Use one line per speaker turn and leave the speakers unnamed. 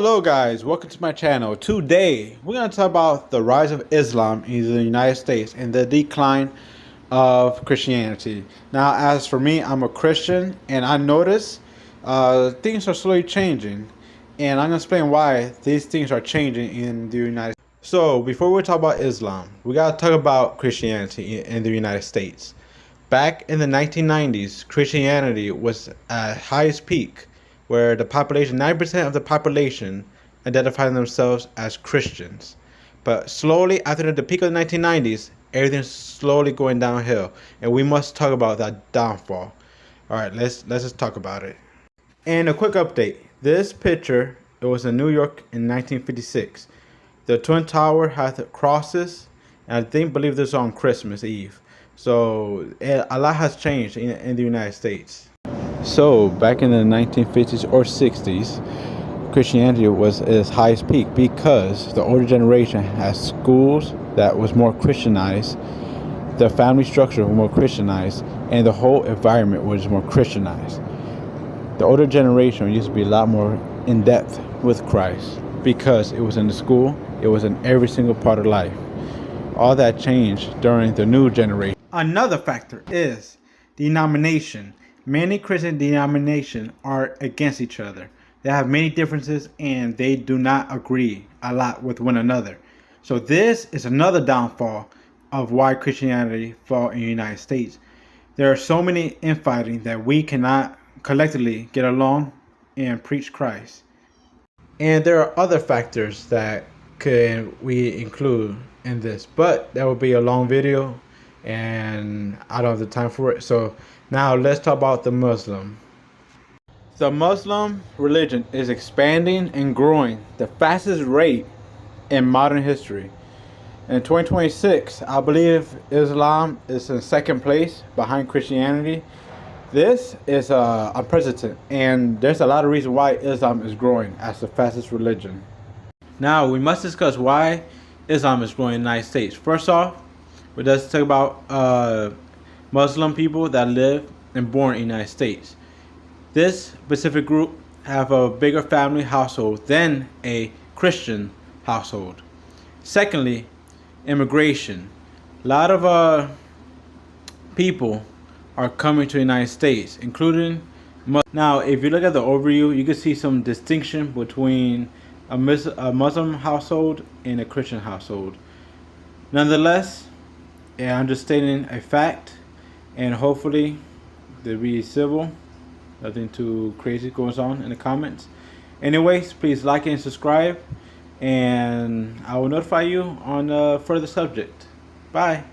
Hello guys, welcome to my channel. Today we're going to talk about the rise of Islam in the United States and the decline of Christianity. Now, as for me, I'm a Christian and I notice things are slowly changing, and I'm going to explain why these things are changing in the United States. So before we talk about Islam, we got to talk about Christianity in the United States. Back in the 1990s, Christianity was at highest peak, where the population, 9% of the population, identified themselves as Christians. But slowly, after the peak of the 1990s, everything's slowly going downhill, and we must talk about that downfall. All right, let's just talk about it. And a quick update: this picture, it was in New York in 1956. The Twin Tower had crosses, and I believe this was on Christmas Eve. So a lot has changed in the United States. So back in the 1950s or 60s, Christianity was at its highest peak because the older generation had schools that was more Christianized, the family structure was more Christianized, and the whole environment was more Christianized. The older generation used to be a lot more in depth with Christ because it was in the school, it was in every single part of life. All that changed during the new generation. Another factor is denomination. Many Christian denominations are against each other. They have many differences and they do not agree a lot with one another. So this is another downfall of why Christianity fell in the United States. There are so many infighting that we cannot collectively get along and preach Christ. And there are other factors that we include in this, but that will be a long video and I don't have the time for it. So now let's talk about the Muslim. The Muslim religion is expanding and growing the fastest rate in modern history. In 2026, I believe Islam is in second place behind Christianity. This is unprecedented, and there's a lot of reasons why Islam is growing as the fastest religion. Now we must discuss why Islam is growing in the United States. First off, let's talk about Muslim people that live and born in the United States. This specific group have a bigger family household than a Christian household. Secondly, immigration. A lot of people are coming to the United States, including Muslims. Now, if you look at the overview, you can see some distinction between a Muslim household and a Christian household. Nonetheless, I'm just stating a fact, and hopefully they'll be civil. Nothing too crazy goes on in the comments. Anyways, please like and subscribe, and I will notify you on a further subject. Bye.